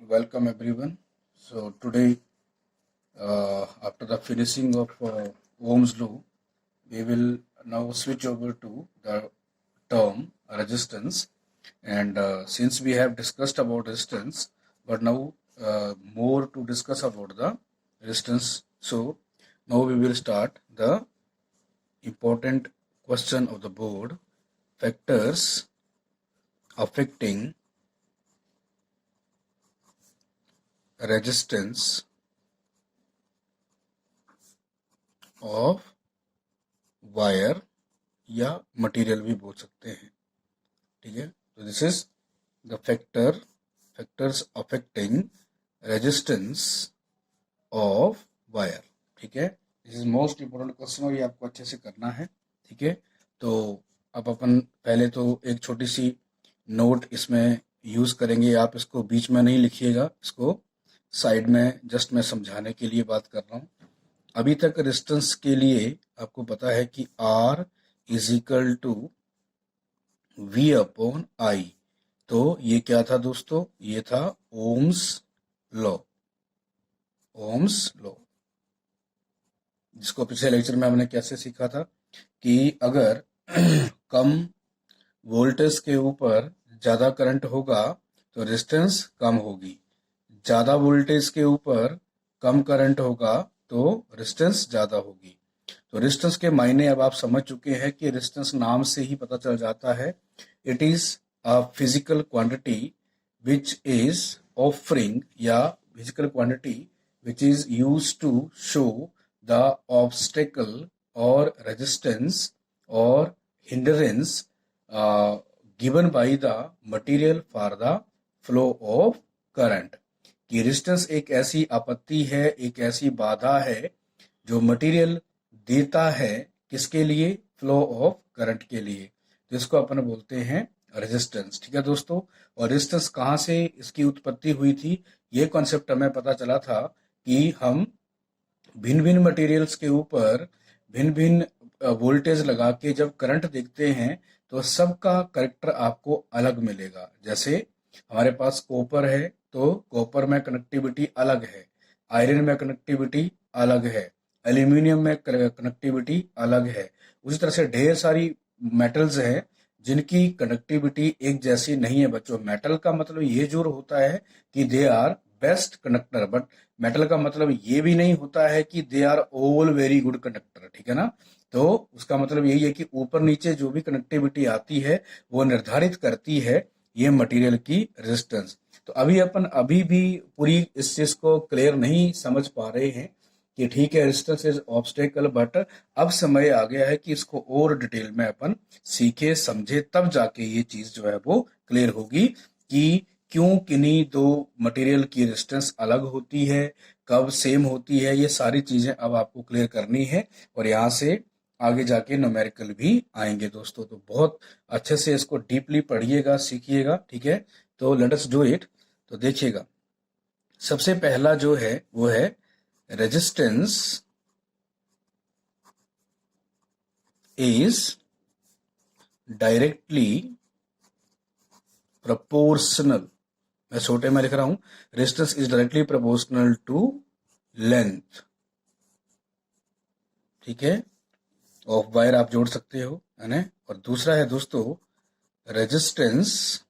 Welcome everyone. So today, after the finishing of Ohm's law, we will now switch over to the term resistance. And since we have discussed about resistance, but now more to discuss about the resistance. So now we will start the important question of the board: factors affecting resistance of wire या material भी बोल सकते हैं. ठीक है, तो this is the factors affecting resistance of wire. ठीक है, this is most important question और ये आपको अच्छे से करना है. ठीक है, तो अब अपन पहले तो एक छोटी सी नोट इसमें यूज करेंगे. आप इसको बीच में नहीं लिखिएगा, इसको साइड में जस्ट मैं समझाने के लिए बात कर रहा हूँ. अभी तक रेजिस्टेंस के लिए आपको पता है कि R is equal to V upon I. तो ये क्या था दोस्तों? ये था ओम्स लॉ. जिसको पिछले लेक्चर में हमने कैसे सीखा था कि अगर कम वोल्टेज के ऊपर ज्यादा करंट होगा तो रेजिस्टेंस कम होगी, ज्यादा वोल्टेज के ऊपर कम करंट होगा तो रेजिस्टेंस ज्यादा होगी. तो रेजिस्टेंस के मायने अब आप समझ चुके हैं कि रेजिस्टेंस नाम से ही पता चल जाता है. It is a physical quantity which is offering या physical quantity which is used to show the obstacle और रेजिस्टेंस और hindrance given by the material for the flow of current. कि रेजिस्टेंस एक ऐसी आपत्ति है, एक ऐसी बाधा है जो मटेरियल देता है किसके लिए? फ्लो ऑफ करंट के लिए. तो इसको अपन बोलते हैं रेजिस्टेंस. ठीक है दोस्तों, और रेजिस्टेंस कहाँ से इसकी उत्पत्ति हुई थी? ये कॉन्सेप्ट हमें पता चला था कि हम भिन्न भिन्न मटेरियल्स के ऊपर भिन्न भिन्न वोल्टेज लगा के जब करंट देखते हैं तो सबका करेक्टर आपको अलग मिलेगा. जैसे हमारे पास कॉपर है तो कॉपर में कनेक्टिविटी अलग है, आयरन में कनेक्टिविटी अलग है, एल्यूमिनियम में कनेक्टिविटी अलग है. उसी तरह से ढेर सारी मेटल्स हैं जिनकी कनेक्टिविटी एक जैसी नहीं है. बच्चों, मेटल का मतलब ये जरूर होता है कि they are best conductor, but metal का मतलब ये भी नहीं होता है कि they are all very good conductor. ठीक है ना, तो उसका मतलब यही है कि ऊपर नीचे जो भी कनेक्टिविटी आती है वो निर्धारित करती है ये मटेरियल की रेजिस्टेंस. तो अभी भी पूरी इस चीज को क्लियर नहीं समझ पा रहे हैं कि ठीक है रेजिस्टेंस इज ऑब्स्टेकल, बट अब समय आ गया है कि इसको और डिटेल में अपन सीखे समझे, तब जाके ये चीज जो है वो क्लियर होगी कि क्यों किन्हीं दो मटेरियल की रेजिस्टेंस अलग होती है, कब सेम होती है. ये सारी चीजें अब आपको क्लियर करनी है और यहाँ से आगे जाके न्यूमेरिकल भी आएंगे दोस्तों. तो बहुत अच्छे से इसको डीपली पढ़िएगा, सीखिएगा. ठीक है, तो लेट अस डू इट. तो देखिएगा, सबसे पहला जो है वो है रेजिस्टेंस इज डायरेक्टली प्रोपोर्शनल. मैं छोटे में लिख रहा हूं, resistance is directly proportional to length. ठीक है, ऑफ वायर आप जोड़ सकते हो, है ना. और दूसरा है दोस्तों, resistance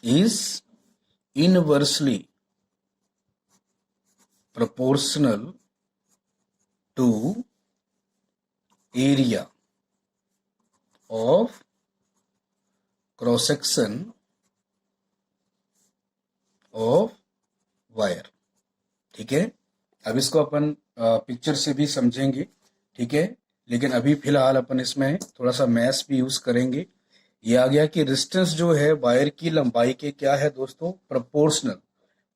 is inversely proportional to area of cross section of wire. ठीक है, अब इसको अपन पिक्चर से भी समझेंगे. ठीक है, लेकिन अभी फिलहाल अपन इसमें थोड़ा सा मैथ्स भी यूज करेंगे. ये आ गया कि रेजिस्टेंस जो है वायर की लंबाई के क्या है दोस्तों? Proportional.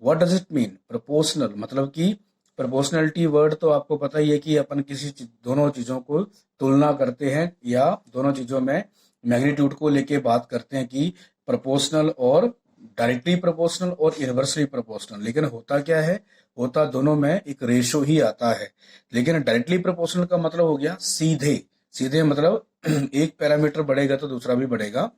What does it mean proportional? मतलब कि प्रोपोर्शनलिटी वर्ड तो आपको पता ही है कि अपन दोनों चीजों को तुलना करते हैं या दोनों चीजों में मैग्नीट्यूड को लेके बात करते हैं कि प्रोपोर्शनल और डायरेक्टली प्रोपोर्शनल और इनवर्सली प्रोपोर्शनल. लेकिन होता क्या है? होता दोनों में एक रेशो ही आता है. लेकिन डायरेक्टली प्रोपोर्शनल का मतलब हो गया सीधे. सीधे मतलब एक पैरामीटर बढ़ेगा तो दूसरा भी बढ़ेगा.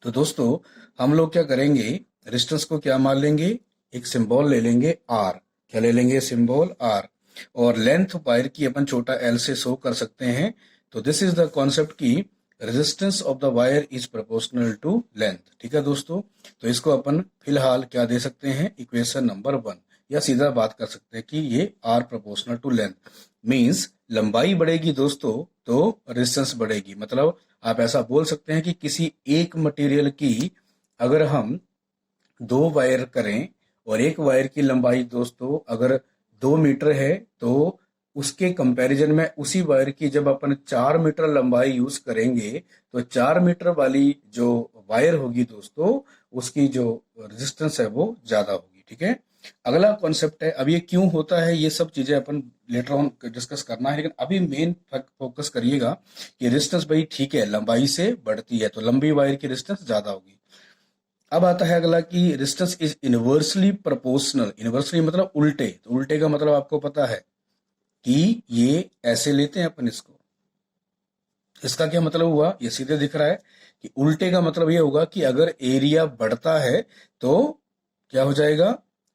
तो दोस्तों हम लोग क्या करेंगे रेजिस्टेंस को क्या मान लेंगे, एक सिंबल ले लेंगे आर। क्या ले लेंगे, सिंबल आर। और लेंथ वायर की अपन छोटा एल से शो कर सकते हैं। तो दिस इज द कॉन्सेप्ट की resistance of the wire is proportional to length. ठीक है दोस्तों, तो इसको अपन फिलहाल क्या दे सकते हैं, इक्वेशन नंबर 1, या सीधा बात कर सकते हैं कि ये are proportional to length. Means लंबाई बढ़ेगी दोस्तों तो रेजिस्टेंस बढ़ेगी। मतलब आप ऐसा बोल सकते हैं कि किसी एक मटेरियल की अगर हम 2 वायर करें और एक वायर की लंबाई दोस्तों अगर 2 मीटर है, तो उसके कंपैरिजन में उसी वायर की जब अपन 4 मीटर लंबाई यूज करेंगे तो 4 मीटर वाली जो वायर होगी दोस्तों उसकी जो रेजिस्टेंस है वो ज्यादा होगी। ठीक है, अगला कॉन्सेप्ट है, अब ये क्यों होता है ये सब चीजें अपन लेटर ऑन डिस्कस करना है, लेकिन अभी मेन फोकस करिएगा कि रेजिस्टेंस भाई ठीक है लंबाई से बढ़ती है तो लंबी वायर की रेजिस्टेंस ज्यादा होगी। अब आता है अगला कि resistance is inversely proportional. Inversely मतलब उल्टे, तो उल्टे का मतलब आपको पता है कि ये ऐसे लेते हैं अपन इसको। इसका क्या मतलब हुआ, ये सीधे दिख रहा है कि उल्टे का मतलब ये होगा कि अगर एरिया बढ़ता है तो क्या हो जाएगा,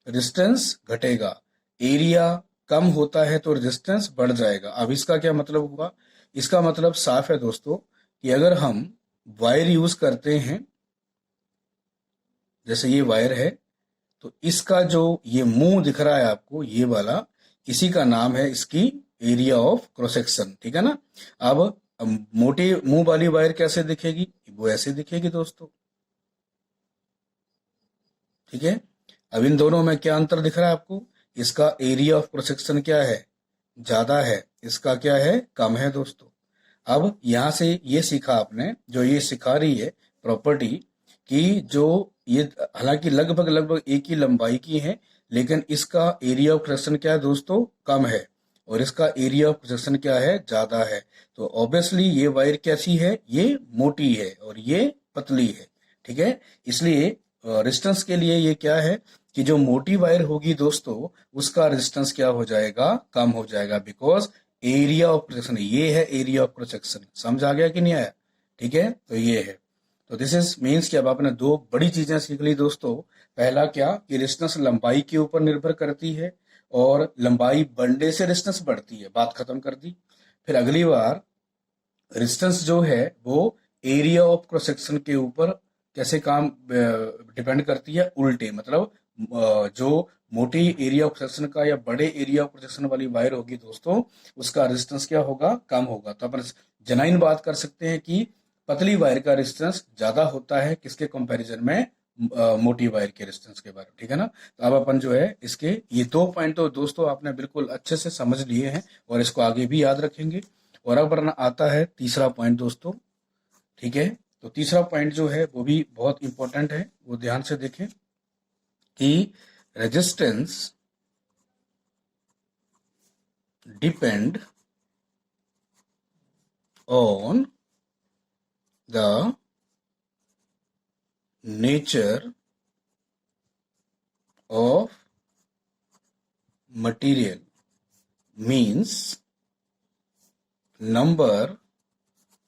रेजिस्टेंस घटेगा। एरिया कम होता है तो रेजिस्टेंस बढ़ जाएगा। अब इसका क्या मतलब हुआ, इसका मतलब साफ है दोस्तों कि अगर हम वायर यूज करते हैं, जैसे ये वायर है, तो इसका जो ये मुंह दिख रहा है आपको ये वाला, इसी का नाम है इसकी एरिया ऑफ क्रॉस सेक्शन। ठीक है ना। अब मोटे मुंह वाली वायर कैसे दिखेगी, वो ऐसे दिखेगी दोस्तों। ठीक है, अब इन दोनों में क्या अंतर दिख रहा है आपको, इसका एरिया ऑफ क्रॉस सेक्शन क्या है, ज्यादा है, इसका क्या है, कम है दोस्तों। अब यहां से ये सीखा आपने, जो ये सिखा रही है प्रॉपर्टी कि जो ये हालांकि लगभग लगभग एक ही लंबाई की है, लेकिन इसका एरिया ऑफ क्रॉस सेक्शन क्या है दोस्तों, कम है, और इसका एरिया ऑफ क्रॉस सेक्शन क्या है, ज्यादा है। तो ऑब्वियसली ये वायर कैसी है, ये मोटी है और ये पतली है। ठीक है, इसलिए रेजिस्टेंस के लिए ये क्या है कि जो मोटी वायर होगी दोस्तों उसका रेजिस्टेंस क्या हो जाएगा, कम हो जाएगा, बिकॉज एरिया ऑफ प्रोजेक्शन, ये है एरिया ऑफ प्रोजेक्शन। समझ आ गया कि नहीं आया। ठीक है, तो ये है, तो दिस इज मीन्स कि अब आपने 2 बड़ी चीजें सीख ली दोस्तों। पहला क्या कि रेजिस्टेंस लंबाई के ऊपर निर्भर करती है और लंबाई बढ़ने से रेजिस्टेंस बढ़ती है, बात खत्म कर दी। फिर अगली बार रेजिस्टेंस जो है वो एरिया ऑफ क्रॉस सेक्शन के ऊपर कैसे काम डिपेंड करती है, उल्टे। मतलब जो मोटी एरिया ऑफ सेक्शन का या बड़े एरिया ऑफ सेक्शन वाली वायर होगी दोस्तों उसका रेजिस्टेंस क्या होगा, कम होगा। तो अपन जेन्युइन बात कर सकते हैं कि पतली वायर का रेजिस्टेंस ज्यादा होता है किसके कंपैरिजन में, मोटी वायर के रेजिस्टेंस के बारे में। ठीक है ना। तो अब अपन जो है इसके ये 2 पॉइंट तो दोस्तों आपने बिल्कुल अच्छे से समझ लिए हैं और इसको आगे भी याद रखेंगे। और अब अपना आता है तीसरा पॉइंट दोस्तों। ठीक है, तो तीसरा पॉइंट जो है वो भी बहुत इंपॉर्टेंट है, वो ध्यान से देखें कि resistance depend on the nature of material, means number,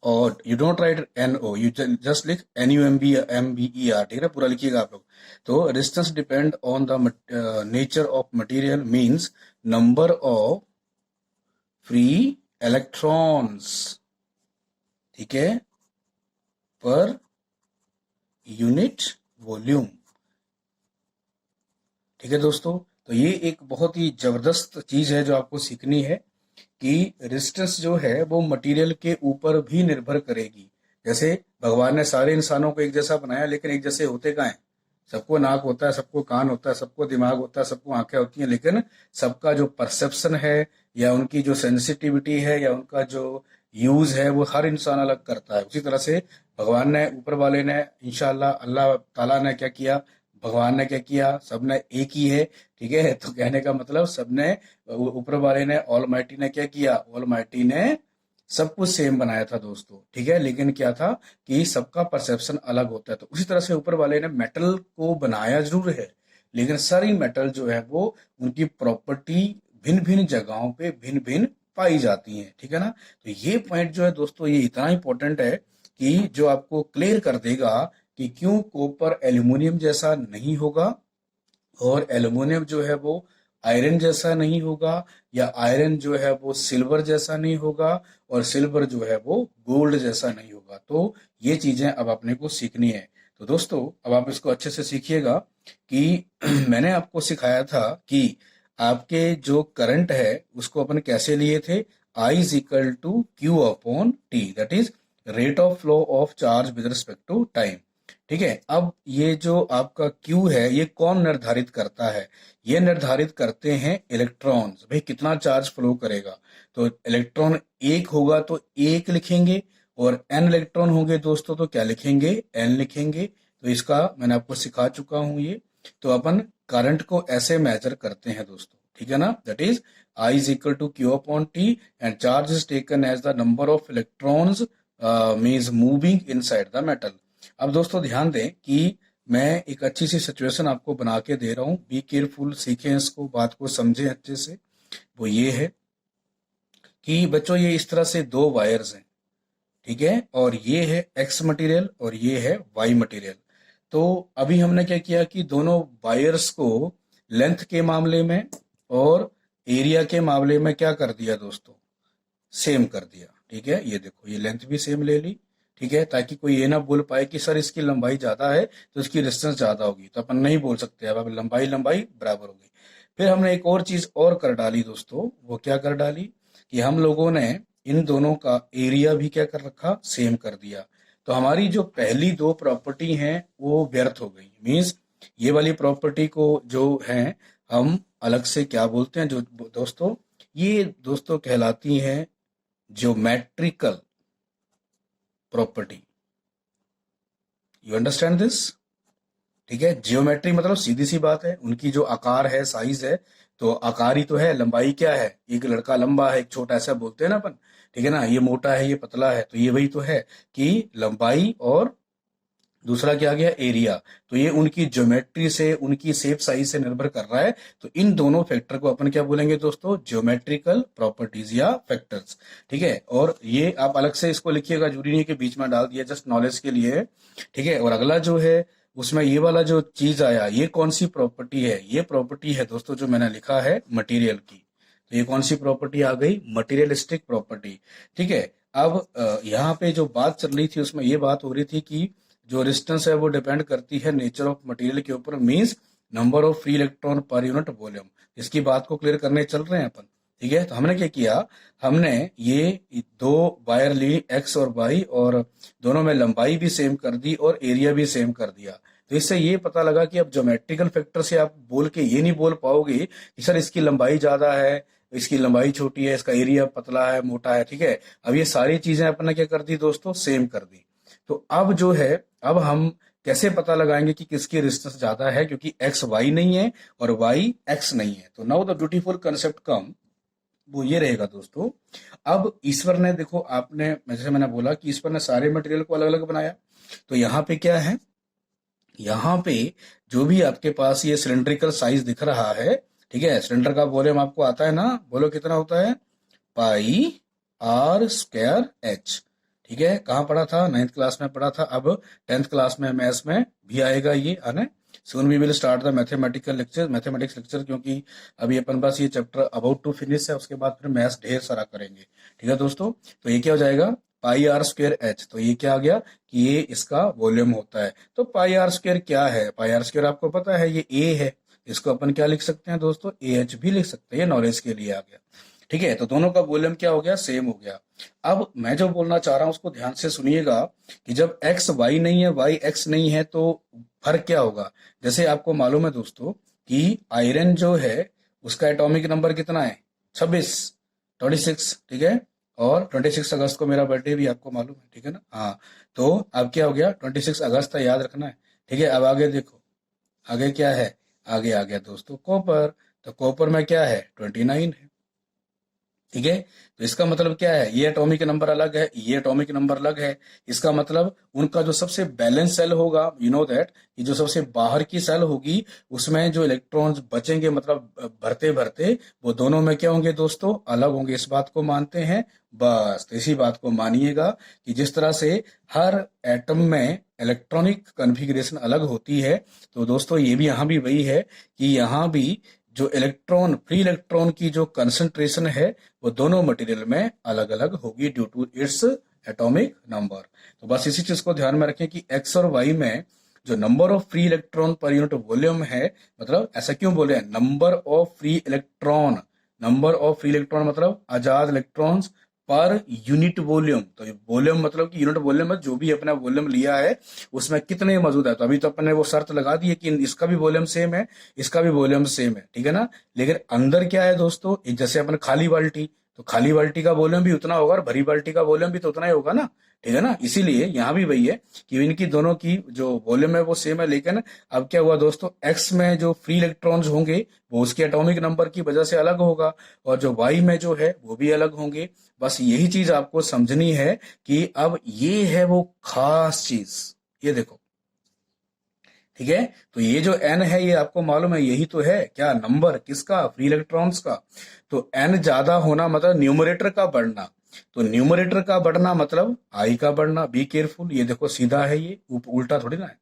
और you don't write NO, you just लिख NUMBER। ठीक है, पूरा लिखिएगा आप लोग। तो resistance depend on the nature of material means number of free electrons, ठीक है, पर यूनिट वॉल्यूम। ठीक है दोस्तों, तो ये एक बहुत ही जबरदस्त चीज है जो आपको सीखनी है कि रेजिस्टेंस जो है वो मटेरियल के ऊपर भी निर्भर करेगी। जैसे भगवान ने सारे इंसानों को एक जैसा बनाया, लेकिन एक जैसे होते कहाँ हैं, सबको नाक होता है, सबको कान होता है, सबको दिमाग होता है, सबको आंखें होती हैं, लेकिन सबका जो परसेप्शन है या उनकी जो सेंसिटिविटी है या उनका जो यूज है वो हर इंसान अलग करता है। उसी तरह से भगवान ने, ऊपर वाले ने, इंशाल्लाह अल्लाह ताला ने क्या किया, भगवान ने क्या किया, सबने एक ही है। ठीक है, तो कहने का मतलब सबने, ऊपर वाले ने, ऑल माइटी ने क्या किया, ऑल माइटी ने सब कुछ सेम बनाया था दोस्तों। ठीक है, लेकिन क्या था कि सबका परसेप्शन अलग होता है। तो उसी तरह से ऊपर वाले ने मेटल को बनाया जरूर है, लेकिन सारी मेटल जो है वो उनकी प्रॉपर्टी भिन्न भिन्न जगहों पे भिन्न भिन्न पाई जाती है। ठीक है ना। तो ये पॉइंट जो है दोस्तों ये इतना इंपॉर्टेंट है कि जो आपको क्लियर कर देगा कि क्यों कॉपर एल्यूमिनियम जैसा नहीं होगा और एल्युमिनियम जो है वो आयरन जैसा नहीं होगा, या आयरन जो है वो सिल्वर जैसा नहीं होगा, और सिल्वर जो है वो गोल्ड जैसा नहीं होगा। तो ये चीजें अब अपने को सीखनी है। तो दोस्तों अब आप इसको अच्छे से सीखिएगा कि मैंने आपको सिखाया था कि आपके जो करंट है उसको अपन कैसे लिए थे, I is equal to Q upon T, that is rate of flow of charge with respect to time. ठीक है, अब ये जो आपका Q है ये कौन निर्धारित करता है, ये निर्धारित करते हैं इलेक्ट्रॉन्स। भाई कितना चार्ज फ्लो करेगा, तो इलेक्ट्रॉन एक होगा तो एक लिखेंगे, और n इलेक्ट्रॉन होंगे दोस्तों तो क्या लिखेंगे, n लिखेंगे। तो इसका मैंने आपको सिखा चुका हूं ये। तो अपन करंट को ऐसे मेजर करते हैं दोस्तों, ठीक है ना, that is I is equal to Q upon T and charge is taken as the number of electrons means moving inside the metal. अब दोस्तों ध्यान दें कि मैं एक अच्छी सी सिचुएशन आपको बना के दे रहा हूं, बी केयरफुल, सीखें इसको, बात को समझें अच्छे से। वो ये है कि बच्चों ये इस तरह से दो वायर्स हैं, ठीक है, और ये है एक्स मटेरियल और ये है वाई मटेरियल। तो अभी हमने क्या किया कि दोनों वायर्स को लेंथ के मामले में और एरिया के मामले में क्या कर दिया दोस्तों, सेम कर दिया। ठीक है, ये देखो ये लेंथ भी सेम ले ली, ठीक है, ताकि कोई ये ना बोल पाए कि सर इसकी लंबाई ज्यादा है तो इसकी डिस्टेंस ज्यादा होगी, तो अपन नहीं बोल सकते। अब लंबाई लंबाई बराबर होगी। फिर हमने एक और चीज और कर डाली दोस्तों, वो क्या कर डाली कि हम लोगों ने इन दोनों का एरिया भी क्या कर रखा, सेम कर दिया। तो हमारी जो पहली दो प्रॉपर्टी हैं वो व्यर्थ हो गई। मीन्स ये वाली प्रॉपर्टी को जो है हम अलग से क्या बोलते हैं जो दोस्तों, ये दोस्तों कहलाती हैं geometrical property. You understand this? ठीक है, जियोमेट्री मतलब सीधी सी बात है, उनकी जो आकार है, साइज है, तो आकार ही तो है। लंबाई क्या है, एक लड़का लंबा है, एक छोटा, ऐसा बोलते हैं ना अपन, ठीक है ना, ये मोटा है, ये पतला है, तो ये वही तो है कि लंबाई और दूसरा क्या आ गया, एरिया। तो ये उनकी ज्योमेट्री से, उनकी शेप साइज से निर्भर कर रहा है। तो इन दोनों फैक्टर को अपन क्या बोलेंगे दोस्तों, ज्योमेट्रिकल प्रॉपर्टीज या फैक्टर्स। ठीक है, और ये आप अलग से इसको लिखिएगा, जरूरी नहीं कि बीच में डाल दिया, जस्ट नॉलेज के लिए है। ठीक है, और अगला जो है उसमें ये वाला जो चीज आया, ये कौन सी प्रॉपर्टी है, ये प्रॉपर्टी है दोस्तों जो मैंने लिखा है मटेरियल की। तो ये कौन सी प्रॉपर्टी आ गई, मटेरियलिस्टिक प्रॉपर्टी। ठीक है, अब यहाँ पे जो बात चल रही थी उसमें ये बात हो रही थी कि जो रेजिस्टेंस है वो डिपेंड करती है नेचर ऑफ मटेरियल के ऊपर, means number of free electron per unit volume. इसकी बात को क्लियर करने चल रहे हैं अपन। ठीक है, तो हमने क्या किया, हमने ये दो वायर ली एक्स और वाई, और दोनों में लंबाई भी सेम कर दी और एरिया भी सेम कर दिया। तो इससे ये पता लगा कि अब ज्योमेट्रिकल फैक्टर से आप बोल के ये नहीं बोल पाओगे कि सर इसकी लंबाई ज्यादा है, इसकी लंबाई छोटी है, इसका एरिया पतला है, मोटा है। ठीक है, अब ये सारी चीजें अपन ने क्या कर दी दोस्तों, सेम कर दी। तो अब जो है, अब हम कैसे पता लगाएंगे कि किसकी रेजिस्टेंस ज्यादा है, क्योंकि एक्स वाई नहीं है और वाई एक्स नहीं है। तो नाउ द ब्यूटीफुल कंसेप्ट कम, वो ये रहेगा दोस्तों। अब ईश्वर ने, देखो आपने, जैसे मैंने बोला कि ईश्वर ने सारे मटेरियल को अलग अलग बनाया। तो यहाँ पे क्या है, यहाँ पे जो भी आपके पास ये सिलेंड्रिकल साइज दिख रहा है, ठीक है, सिलेंडर का वॉल्यूम आपको आता है ना, बोलो कितना होता है, पाई आर स्क्वायर एच। ठीक है, कहाँ पढ़ा था, 9th क्लास में पढ़ा था। अब 10th क्लास में मैथ्स में भी आएगा ये, आने soon we will start the mathematical lecture, mathematics lecture, क्योंकि अभी अपन पास ये चैप्टर अबाउट टू फिनिश है, उसके बाद फिर मैथ्स ढेर सारा करेंगे। ठीक है दोस्तों, तो ये क्या हो जाएगा, पाई आर स्क्वायर एच। तो ये क्या आ गया कि ये इसका वॉल्यूम होता है। तो पाई आर स्क्वायर क्या है, पाई आर स्क्वायर आपको पता है ये ए है, इसको अपन क्या लिख सकते हैं दोस्तों, ए एच भी लिख सकते हैं, ये नॉलेज के लिए आ गया। ठीक है, तो दोनों का वॉल्यूम क्या हो गया, सेम हो गया। अब मैं जो बोलना चाह रहा हूं उसको ध्यान से सुनिएगा कि जब एक्स वाई नहीं है, वाई एक्स नहीं है, तो फर्क क्या होगा। जैसे आपको मालूम है दोस्तों कि आयरन जो है उसका एटॉमिक नंबर कितना है, 26, 26। ठीक है, और 26 अगस्त को मेरा बर्थडे भी आपको मालूम है, ठीक है ना। हाँ, तो अब क्या हो गया, 26 अगस्त है, याद रखना है। ठीक है, अब आगे देखो, आगे क्या है, आगे आ गया दोस्तों कॉपर। तो कॉपर में क्या है, 29 है। ठीक है। तो इसका मतलब क्या है, ये एटॉमिक नंबर अलग है, ये एटॉमिक नंबर अलग है। इसका मतलब उनका जो सबसे बैलेंस सेल होगा, यू नो दैट, ये जो सबसे बाहर की सेल होगी उसमें जो इलेक्ट्रॉन्स बचेंगे, मतलब भरते भरते, वो दोनों में क्या होंगे दोस्तों, अलग होंगे। इस बात को मानते हैं? बस तो इसी बात को मानिएगा कि जिस तरह से हर एटम में इलेक्ट्रॉनिक कॉन्फ़िगरेशन अलग होती है, तो दोस्तों ये भी यहाँ भी वही है कि यहाँ भी जो इलेक्ट्रॉन, फ्री इलेक्ट्रॉन की जो कंसंट्रेशन है वो दोनों मटेरियल में अलग अलग होगी due to its atomic number. तो बस इसी चीज को ध्यान में रखें कि एक्स और वाई में जो number of free electron per unit volume है, मतलब ऐसा क्यों बोले number of free electron, number of free electron मतलब आजाद इलेक्ट्रॉन्स पर यूनिट वॉल्यूम। तो वॉल्यूम मतलब कि यूनिट वॉल्यूम में जो भी अपना वॉल्यूम लिया है उसमें कितने मौजूद है। तो अभी तो अपन ने वो शर्त लगा दी है कि इसका भी वॉल्यूम सेम है, इसका भी वॉल्यूम सेम है, ठीक है ना। लेकिन अंदर क्या है दोस्तों, जैसे अपन खाली बाल्टी, तो खाली बाल्टी का वॉल्यूम भी उतना होगा और भरी बाल्टी का वॉल्यूम भी तो उतना ही होगा ना, ठीक है ना। इसीलिए यहाँ भी वही है कि इनकी दोनों की जो वॉल्यूम है वो सेम है। लेकिन अब क्या हुआ दोस्तों, एक्स में जो फ्री इलेक्ट्रॉन्स होंगे वो उसके एटॉमिक नंबर की वजह से अलग होगा, और जो वाई में जो है वो भी अलग होंगे। बस यही चीज आपको समझनी है कि अब ये है वो खास चीज, ये देखो, ठीक है। तो ये जो एन है ये आपको मालूम है, यही तो है क्या नंबर, किसका, फ्री इलेक्ट्रॉन्स का। तो एन ज्यादा होना मतलब न्यूमरेटर का बढ़ना, तो न्यूमरेटर का बढ़ना मतलब आई का बढ़ना। बी केयरफुल, ये देखो सीधा है, ये उल्टा थोड़ी ना है।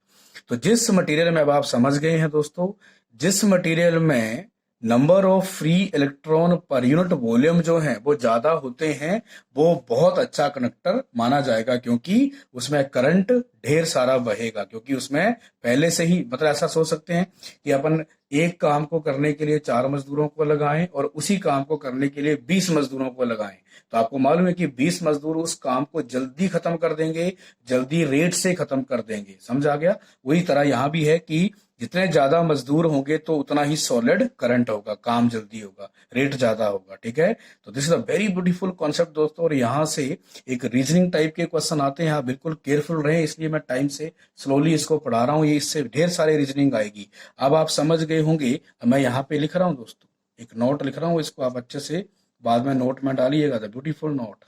तो जिस मटेरियल में, अब आप समझ गए हैं दोस्तों, जिस मटेरियल में number of free electron per unit volume जो है वो ज्यादा होते हैं, वो बहुत अच्छा कंडक्टर माना जाएगा, क्योंकि उसमें करंट ढेर सारा बहेगा। क्योंकि उसमें पहले से ही, मतलब ऐसा सोच सकते हैं कि अपन एक काम को करने के लिए 4 मजदूरों को लगाएं और उसी काम को करने के लिए 20 मजदूरों को लगाएं, तो आपको मालूम है कि 20 मजदूर उस काम को जल्दी खत्म कर देंगे, जल्दी रेट से खत्म कर देंगे। समझ आ गया? वही तरह यहां भी है कि जितने ज्यादा मजदूर होंगे तो उतना ही सॉलिड करंट होगा, काम जल्दी होगा, रेट ज्यादा होगा, ठीक है। तो this is a very beautiful concept दोस्तों। और यहाँ से एक रीजनिंग टाइप के क्वेश्चन आते हैं, आप बिल्कुल केयरफुल रहें, इसलिए मैं टाइम से स्लोली इसको पढ़ा रहा हूँ, ये इससे ढेर सारे रीजनिंग आएगी। अब आप समझ गए होंगे, मैं यहाँ पे लिख रहा हूँ दोस्तों, एक नोट लिख रहा हूँ, इसको आप अच्छे से बाद में नोट में डालिएगा, द ब्यूटीफुल नोट,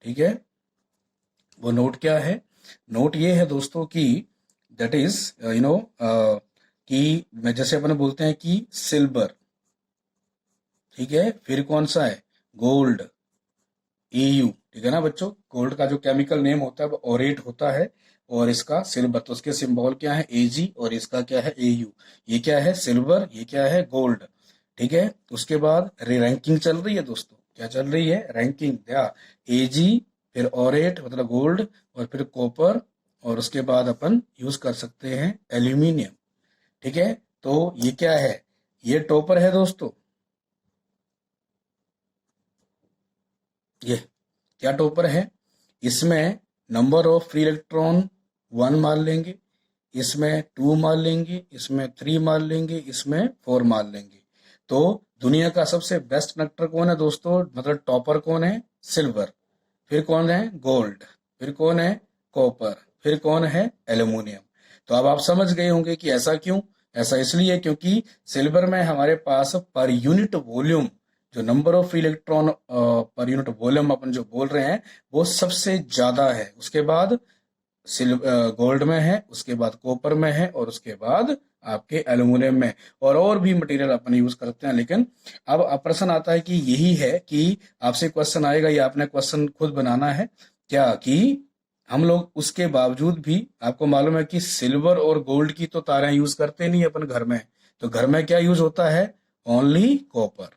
ठीक है। वो नोट क्या है? नोट ये है दोस्तों कि दैट इज कि मैं जैसे अपन बोलते हैं कि सिल्वर, ठीक है, फिर कौन सा है, गोल्ड, एयू, ठीक है ना बच्चों। गोल्ड का जो केमिकल नेम होता है वो ओरेट होता है, और इसका सिल्वर, तो उसके सिंबल क्या है, एजी, और इसका क्या है, एयू। ये क्या है, सिल्वर, ये क्या है, गोल्ड, ठीक है। उसके बाद रैंकिंग चल रही है दोस्तों, क्या चल रही है, रैंकिंग, क्या, एजी, फिर ओरेट मतलब गोल्ड, और फिर कॉपर, और उसके बाद अपन यूज कर सकते हैं एल्यूमिनियम, ठीक है। तो ये क्या है, ये टॉपर है दोस्तों, ये क्या टॉपर है, इसमें नंबर ऑफ फ्री इलेक्ट्रॉन 1 मान लेंगे, इसमें 2 मान लेंगे, इसमें 3 मान लेंगे, इसमें 4 मान लेंगे। तो दुनिया का सबसे बेस्ट कंडक्टर कौन है दोस्तों, मतलब टॉपर कौन है, सिल्वर, फिर कौन है, गोल्ड, फिर कौन है, कॉपर, फिर कौन है, एल्यूमिनियम। तो अब आप समझ गए होंगे कि ऐसा क्यों। ऐसा इसलिए क्योंकि सिल्वर में हमारे पास पर यूनिट वॉल्यूम, जो number of electron per unit volume अपन जो बोल रहे हैं वो सबसे ज्यादा है। उसके बाद सिल्वर, गोल्ड में है, उसके बाद कॉपर में है, और उसके बाद आपके एल्यूमिनियम में, और भी मटेरियल अपन यूज करते हैं। लेकिन अब प्रश्न आता है कि यही है कि आपसे क्वेश्चन आएगा, या आपने क्वेश्चन खुद बनाना है क्या, कि हम लोग उसके बावजूद भी, आपको मालूम है कि सिल्वर और गोल्ड की तो तारें यूज करते नहीं अपन घर में, तो घर में क्या यूज होता है, ओनली कॉपर।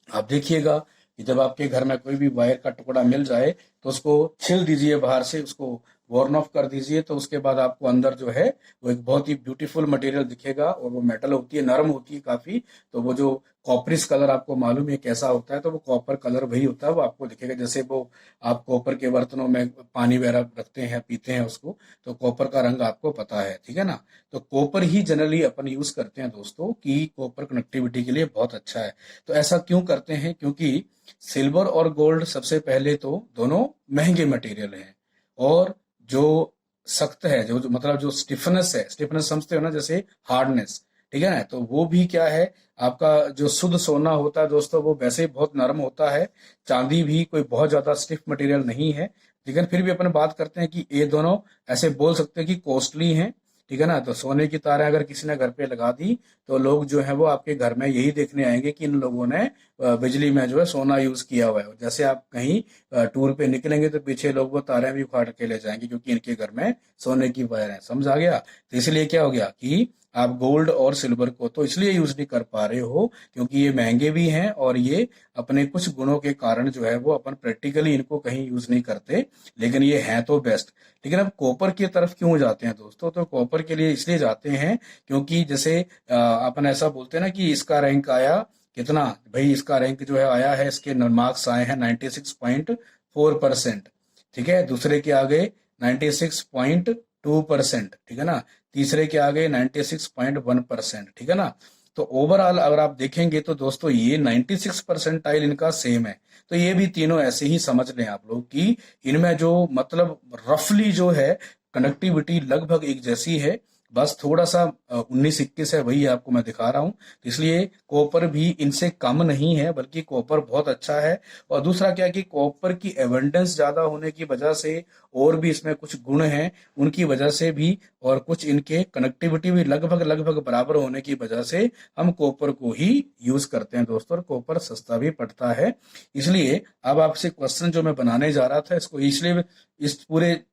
आप देखिएगा कि जब आपके घर में कोई भी वायर का टुकड़ा मिल जाए तो उसको छिल दीजिए बाहर से, उसको वॉर्न ऑफ कर दीजिए, तो उसके बाद आपको अंदर जो है वो एक बहुत ही ब्यूटीफुल मटेरियल दिखेगा, और वो मेटल होती है, नरम होती है काफी। तो वो जो कॉपरिस कलर आपको मालूम है कैसा होता है, तो वो कॉपर कलर वही होता है, वो आपको दिखेगा। जैसे वो आप कॉपर के बर्तनों में पानी वगैरह रखते हैं, पीते हैं उसको, तो कॉपर का रंग आपको पता है, ठीक है ना। तो कॉपर ही जनरली अपन यूज करते हैं दोस्तों, कि कॉपर कनेक्टिविटी के लिए बहुत अच्छा है। तो ऐसा क्यों करते हैं, क्योंकि सिल्वर और गोल्ड सबसे पहले तो दोनों महंगे मटेरियल हैं, और जो सख्त है, जो मतलब जो स्टिफनेस है, स्टिफनेस समझते हो ना, जैसे हार्डनेस, ठीक है ना। तो वो भी क्या है, आपका जो शुद्ध सोना होता है दोस्तों वो वैसे ही बहुत नरम होता है, चांदी भी कोई बहुत ज्यादा स्टिफ मटेरियल नहीं है। लेकिन फिर भी अपन बात करते हैं कि ये दोनों ऐसे बोल सकते हैं कि कॉस्टली हैं, ठीक है ना। तो सोने की तारें अगर किसी ने घर पे लगा दी तो लोग जो है वो आपके घर में यही देखने आएंगे कि इन लोगों ने बिजली में जो है सोना यूज किया हुआ है। जैसे आप कहीं टूर पे निकलेंगे तो पीछे लोग वो तारें भी उखाड़ के ले जाएंगे क्योंकि इनके घर में सोने की वायर है, समझ आ गया। तो इसलिए क्या हो गया कि आप गोल्ड और सिल्वर को तो इसलिए यूज नहीं कर पा रहे हो क्योंकि ये महंगे भी हैं और ये अपने कुछ गुणों के कारण जो है वो अपन प्रैक्टिकली इनको कहीं यूज नहीं करते, लेकिन ये हैं तो बेस्ट। लेकिन अब कॉपर की तरफ क्यों जाते हैं दोस्तों, तो कॉपर के लिए इसलिए जाते हैं क्योंकि जैसे अपन ऐसा बोलते हैं ना कि इसका रैंक आया कितना, भाई इसका रैंक जो है आया है, इसके मार्क्स आए हैं 96.4%, ठीक है। दूसरे के आगे 96.2%, ठीक है ना। तीसरे के आगे 96.1%, ठीक है ना। तो ओवरऑल अगर आप देखेंगे तो दोस्तों ये 96 परसेंटाइल इनका सेम है। तो ये भी तीनों ऐसे ही समझ लें आप लोग कि इनमें जो मतलब रफली जो है कनेक्टिविटी लगभग एक जैसी है, बस थोड़ा सा 19-21 है, वही आपको मैं दिखा रहा हूं। तो इसलिए कॉपर भी इनसे कम नहीं है, बल्कि कॉपर बहुत अच्छा है। और दूसरा क्या है कि कॉपर की एवेंडेंस ज्यादा होने की वजह से और भी इसमें कुछ गुण हैं उनकी वजह से भी, और कुछ इनके कनेक्टिविटी भी लगभग लगभग बराबर होने की वजह से हम कॉपर को ही यूज करते हैं दोस्तों। और कॉपर सस्ता भी पड़ता है। इसलिए अब आपसे क्वेश्चन जो मैं बनाने जा रहा था इसको इसलिए इस पूरे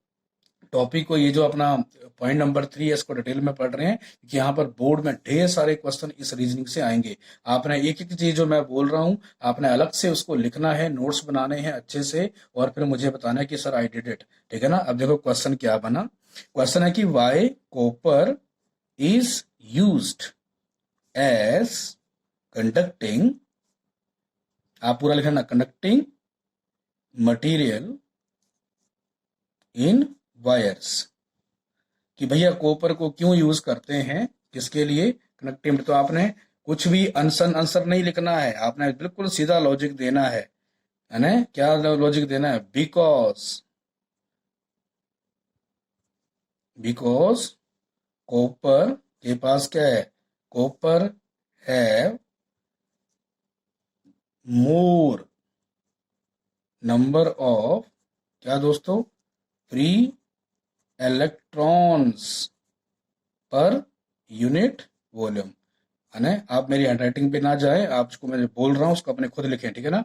टॉपिक को, ये जो अपना पॉइंट नंबर 3 है इसको डिटेल में पढ़ रहे हैं कि यहाँ पर बोर्ड में ढेर सारे क्वेश्चन इस रीजनिंग से आएंगे। आपने एक एक चीज जो मैं बोल रहा हूँ आपने अलग से उसको लिखना है, नोट्स बनाने हैं अच्छे से, और फिर मुझे बताना है कि सर आई डिड इट, ठीक है ना। अब देखो क्वेश्चन क्या बना। क्वेश्चन है कि why copper is used as conducting, आप पूरा लिखना, कंडक्टिंग मटीरियल इन वायर्स, कि भैया कॉपर को क्यों यूज करते हैं, किसके लिए, कनेक्टिविटी। तो आपने कुछ भी आंसर नहीं लिखना है, आपने बिल्कुल सीधा लॉजिक देना है ना। क्या लॉजिक देना है, बिकॉज कॉपर के पास क्या है, copper have more number of, क्या दोस्तों, फ्री इलेक्ट्रॉन्स पर यूनिट वॉल्यूम, है ना। आप मेरी हैंडराइटिंग पे ना जाए, आपको मैं जो बोल रहा हूँ उसको अपने खुद लिखें, ठीक है ना।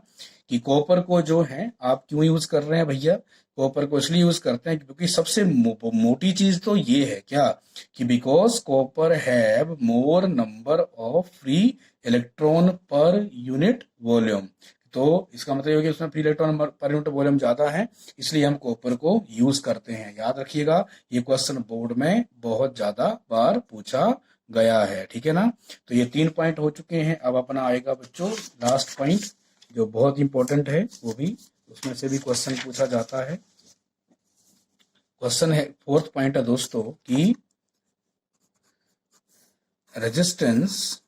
कि कॉपर को जो है आप क्यों यूज कर रहे हैं भैया, कॉपर को इसलिए यूज करते हैं क्योंकि सबसे मोटी चीज तो ये है क्या, कि because copper have more number of free electron per unit volume. तो इसका मतलब ये हो कि उसमें free electron per unit volume ज्यादा है, इसलिए हम कॉपर को यूज करते हैं। याद रखिएगा ये क्वेश्चन बोर्ड में बहुत ज्यादा बार पूछा गया है, ठीक है ना। तो ये 3 पॉइंट हो चुके हैं। अब अपना आएगा बच्चों लास्ट पॉइंट जो बहुत इंपॉर्टेंट है, वो भी उसमें से भी क्वेश्चन पूछा जाता है। क्वेश्चन है, 4th पॉइंट है दोस्तों कि resistance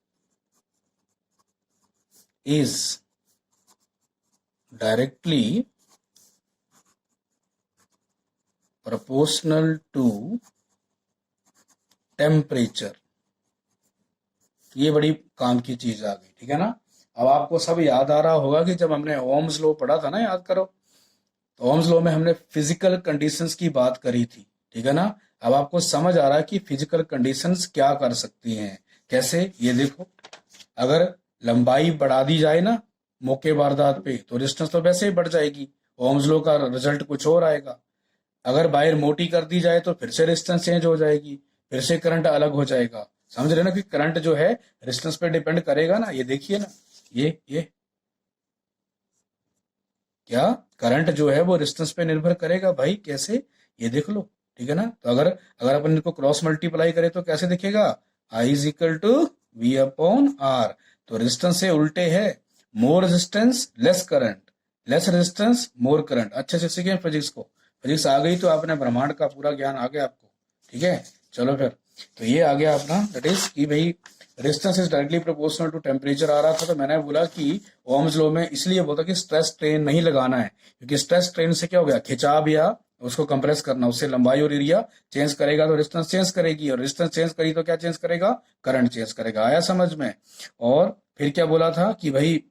is directly proportional to temperature. ये बड़ी काम की चीज आ गई, ठीक है ना। अब आपको सब याद आ रहा होगा कि जब हमने ओम्स लॉ पढ़ा था ना, याद करो, तो ओम्स लॉ में हमने फिजिकल कंडीशंस की बात करी थी, ठीक है ना। अब आपको समझ आ रहा है कि फिजिकल कंडीशंस क्या कर सकती हैं, कैसे, ये देखो। अगर लंबाई बढ़ा दी जाए ना मौके वारदात पे तो रेजिस्टेंस तो वैसे ही बढ़ जाएगी, ओम्स लॉ का रिजल्ट कुछ और आएगा। अगर वायर मोटी कर दी जाए तो फिर से रेजिस्टेंस चेंज हो जाएगी, फिर से करंट अलग हो जाएगा। समझ रहे ना कि करंट जो है रेजिस्टेंस पे डिपेंड करेगा ना। ये देखिए ना, ये क्या, करंट जो है वो रेजिस्टेंस पे निर्भर करेगा भाई, कैसे, ये देख लो, ठीक है ना। तो अगर अगर अपन इनको क्रॉस मल्टीप्लाई करें तो कैसे दिखेगा, I is equal to V upon R. तो रेजिस्टेंस से उल्टे है, more resistance less current, less resistance more current. अच्छे से सीखें फिजिक्स को, फिजिक्स आ गई तो आपने ब्रह्मांड का पूरा ज्ञान आ गया आपको, ठीक है। चलो फिर, तो ये आ गया अपना, दैट इज कि भाई resistance is directly proportional to temperature आ रहा था। तो मैंने बोला कि ओम्स लॉ में इसलिए बोलता कि स्ट्रेस स्ट्रेन नहीं लगाना है, क्योंकि स्ट्रेस स्ट्रेन से क्या हो गया, खिंचाव या उसको कंप्रेस करना, उससे लंबाई और एरिया चेंज करेगा तो रेजिस्टेंस चेंज करेगी, और रेजिस्टेंस चेंज करी तो क्या चेंज करेगा, करंट चेंज करेगा। आया समझ में। और फिर क्या बोला था कि भाई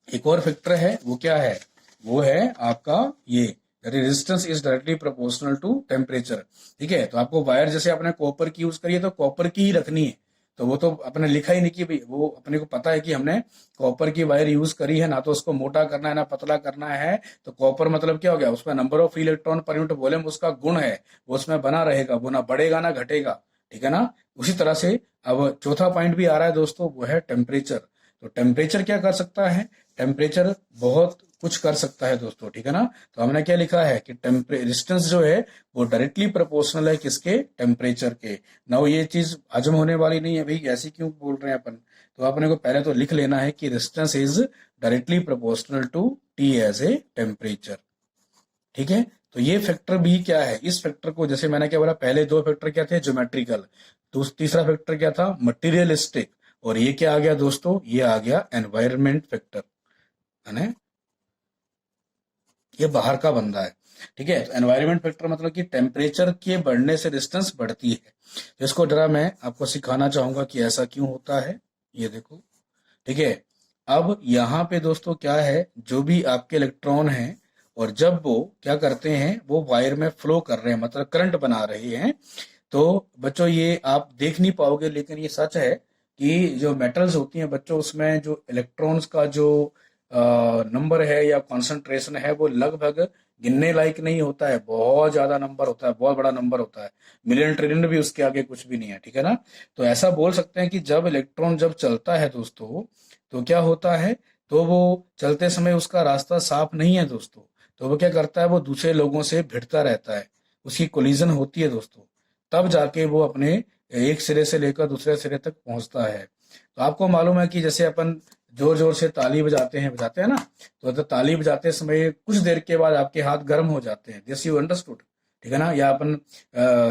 एक और फैक्टर है, वो क्या है, वो है आपका ये resistance is directly proportional to temperature. ठीक है, तो आपको वायर जैसे आपने कॉपर की यूज करी है तो कॉपर की ही रखनी है, तो वो तो अपने लिखा ही नहीं कि भाई, वो अपने को पता है कि हमने कॉपर की वायर यूज करी है, ना तो उसको मोटा करना है ना पतला करना है। तो कॉपर मतलब क्या हो गया, उसमें number of electron per unit volume उसका गुण है, वो उसमें बना रहेगा, वो ना बढ़ेगा ना घटेगा। ठीक है ना। उसी तरह से अब चौथा पॉइंट भी आ रहा है दोस्तों, वो है टेम्परेचर। तो टेम्परेचर क्या कर सकता है, टेम्परेचर बहुत कुछ कर सकता है दोस्तों। ठीक है ना। तो हमने क्या लिखा है कि रेजिस्टेंस जो है वो डायरेक्टली प्रोपोर्शनल है किसके, टेम्परेचर के। ना ये चीज हजम होने वाली नहीं है भाई, ऐसी क्यों बोल रहे हैं अपन। तो अपने को पहले तो लिख लेना है कि resistance is directly proportional to T as a temperature. ठीक है। तो ये फैक्टर भी क्या है, इस फैक्टर को जैसे मैंने क्या बोला, पहले दो फैक्टर क्या थे, ज्योमेट्रिकल, तो तीसरा फैक्टर क्या था, मटेरियलिस्टिक, और ये क्या आ गया दोस्तों, ये आ गया एनवायरमेंट फैक्टर, है ना, ये बाहर का बंदा है। ठीक है। तो एनवायरमेंट फैक्टर मतलब कि टेम्परेचर के बढ़ने से डिस्टेंस बढ़ती है। तो इसको जरा मैं आपको सिखाना चाहूंगा कि ऐसा क्यों होता है। ये देखो। ठीक है। अब यहाँ पे दोस्तों क्या है, जो भी आपके इलेक्ट्रॉन हैं, और जब वो क्या करते हैं, वो वायर में फ्लो कर रहे हैं, मतलब करंट बना रहे हैं, तो बच्चों ये आप देख नहीं पाओगे, लेकिन ये सच है कि जो मेटल्स होती हैं बच्चों, उसमें जो इलेक्ट्रॉन्स का जो नंबर है या कॉन्सेंट्रेशन है, वो लगभग गिनने लायक नहीं होता है, बहुत ज्यादा नंबर होता है, बहुत बड़ा नंबर होता है, मिलियन ट्रिलियन भी उसके आगे कुछ भी नहीं है। ठीक है ना। तो ऐसा बोल सकते हैं कि जब इलेक्ट्रॉन जब चलता है दोस्तों, तो क्या होता है, तो वो चलते समय उसका रास्ता साफ नहीं है दोस्तों, तो वो क्या करता है, वो दूसरे लोगों से भिड़ता रहता है, उसकी कोलिजन होती है दोस्तों, तब जाके वो अपने एक सिरे से लेकर दूसरे सिरे तक पहुंचता है। तो आपको मालूम है कि जैसे अपन जोर जोर से ताली बजाते हैं ना, तो ताली बजाते समय कुछ देर के बाद आपके हाथ गर्म हो जाते हैं, दिस यू अंडरस्टूड। ठीक है ना। या अपन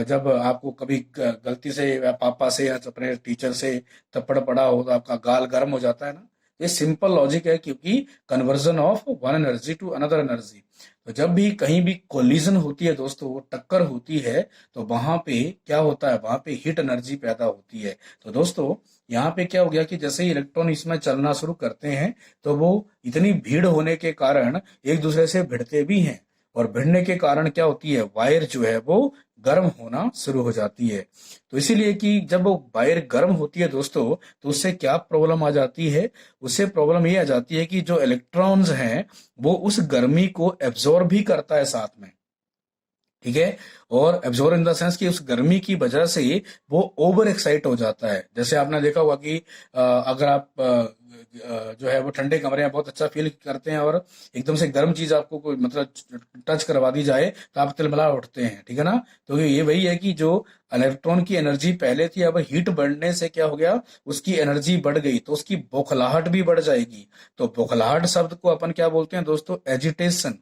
जब आपको कभी गलती से या पापा से या अपने टीचर से थप्पड़ पड़ा हो तो आपका गाल गर्म हो जाता है ना। ये सिंपल लॉजिक है, क्योंकि conversion of one energy to another energy. तो जब भी कहीं भी कोलिजन होती है दोस्तों, वो टक्कर होती है, तो वहां पे क्या होता है, वहां पे हीट एनर्जी पैदा होती है। तो दोस्तों यहाँ पे क्या हो गया कि जैसे ही इलेक्ट्रॉन इसमें चलना शुरू करते हैं, तो वो इतनी भीड़ होने के कारण एक दूसरे से भिड़ते भी हैं, और भिड़ने के कारण क्या होती है, वायर जो है वो गर्म होना शुरू हो जाती है। तो इसीलिए कि जब वो वायर गर्म होती है दोस्तों, तो उससे क्या प्रॉब्लम आ जाती है, उससे प्रॉब्लम ये आ जाती है कि जो इलेक्ट्रॉन्स हैं, वो उस गर्मी को एब्जॉर्ब भी करता है साथ में। ठीक है। और एब्जॉर्ब इन द सेंस कि उस गर्मी की वजह से वो ओवर एक्साइट हो जाता है। जैसे आपने देखा होगा कि अगर आप जो है वो ठंडे कमरे में बहुत अच्छा फील करते हैं, और एकदम से गर्म चीज आपको कोई मतलब टच करवा दी जाए, तो आप तिलमिला उठते हैं। ठीक है ना। तो ये वही है कि जो इलेक्ट्रॉन की एनर्जी पहले थी, अब हीट बढ़ने से क्या हो गया, उसकी एनर्जी बढ़ गई, तो उसकी बौखलाहट भी बढ़ जाएगी। तो बौखलाहट शब्द को अपन क्या बोलते हैं दोस्तों, एजिटेशन।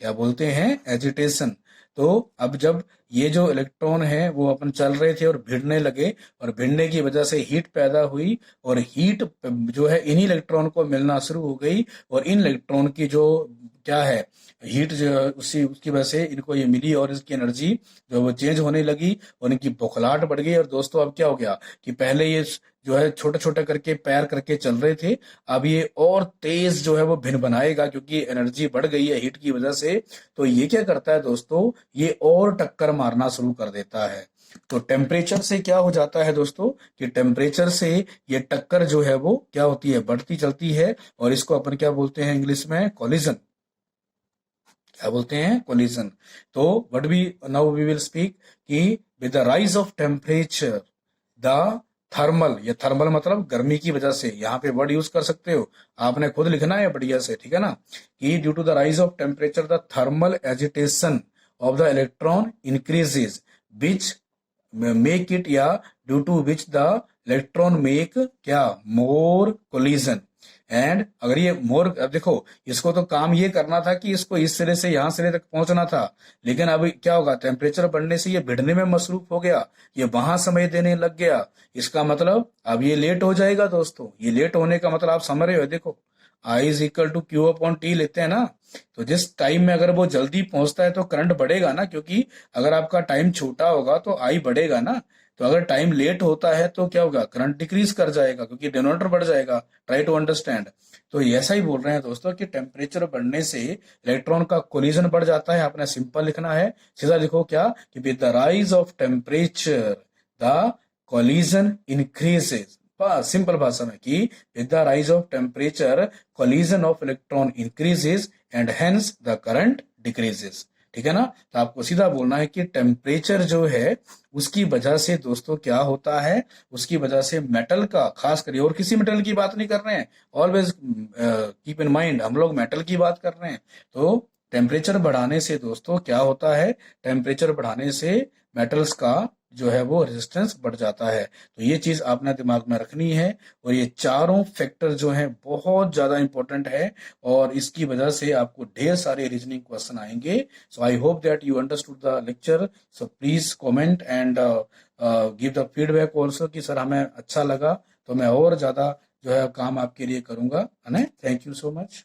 क्या बोलते हैं, एजिटेशन। तो अब जब ये जो इलेक्ट्रॉन है वो अपन चल रहे थे और भिड़ने लगे, और भिड़ने की वजह से हीट पैदा हुई, और हीट जो है इन्हीं इलेक्ट्रॉन को मिलना शुरू हो गई, और इन इलेक्ट्रॉन की जो क्या है, हीट जो है, उसी उसकी वजह से इनको ये मिली, और इसकी एनर्जी जो है वो चेंज होने लगी, और इनकी बौखलाहट बढ़ गई। और दोस्तों अब क्या हो गया कि पहले ये जो है छोटे छोटे करके पैर करके चल रहे थे, अब ये और तेज जो है वो भिन बनाएगा, क्योंकि एनर्जी बढ़ गई है हीट की वजह से। तो ये क्या करता है दोस्तों, ये और टक्कर मारना शुरू कर देता है। तो टेम्परेचर से क्या हो जाता है दोस्तों, कि टेम्परेचर से ये टक्कर जो है वो क्या होती है, बढ़ती चलती है, और इसको अपन क्या बोलते हैं इंग्लिश में, कोलिजन। क्या बोलते हैं, कोलिजन। तो what we now we will speak कि with the rise of temperature the thermal, ये थर्मल मतलब गर्मी की वजह से, यहाँ पे वर्ड यूज कर सकते हो, आपने खुद लिखना है बढ़िया से। ठीक है ना। कि due to the rise of temperature the thermal agitation of the electron increases, which make it, या due to which the electron make क्या, मोर कोलिजन। एंड अगर ये मोर, अब देखो इसको तो काम ये करना था कि इसको इस सिरे से यहां सिरे तक पहुंचना था, लेकिन अब क्या होगा, टेम्परेचर बढ़ने से ये भिड़ने में मसरूफ हो गया, ये वहां समय देने लग गया। इसका मतलब अब ये लेट हो जाएगा दोस्तों। ये लेट होने का मतलब आप समझ रहे हो, देखो I is equal to Q upon T लेते हैं ना, तो जिस टाइम में अगर वो जल्दी पहुंचता है तो करंट बढ़ेगा ना, क्योंकि अगर आपका टाइम छोटा होगा तो आई बढ़ेगा ना। तो अगर टाइम लेट होता है तो क्या होगा, करंट डिक्रीज कर जाएगा क्योंकि डिनोमिनेटर बढ़ जाएगा। Try to understand. तो ये ऐसा ही बोल रहे हैं दोस्तों कि टेम्परेचर बढ़ने से इलेक्ट्रॉन का कोलिजन बढ़ जाता है। आपने सिंपल लिखना है, सीधा लिखो क्या कि with the rise of temperature the collision increases. बस सिंपल भाषा में कि with the rise of temperature collision of electron increases and hence the current decreases. ठीक है ना। तो आपको सीधा बोलना है कि टेम्परेचर जो है उसकी वजह से दोस्तों क्या होता है, उसकी वजह से मेटल का, खास करिए और किसी मेटल की बात नहीं कर रहे हैं, ऑलवेज कीप इन माइंड हम लोग मेटल की बात कर रहे हैं। तो टेम्परेचर बढ़ाने से दोस्तों क्या होता है, टेम्परेचर बढ़ाने से मेटल्स का जो है वो रेजिस्टेंस बढ़ जाता है। तो ये चीज आपने दिमाग में रखनी है। और ये चारों फैक्टर जो हैं बहुत ज्यादा इंपॉर्टेंट है, और इसकी वजह से आपको ढेर सारे रीजनिंग क्वेश्चन आएंगे। So I hope that you understood the lecture. So please comment and give the feedback also कि सर हमें अच्छा लगा, तो मैं और ज्यादा जो है काम आपके लिए करूंगा। Thank you so much.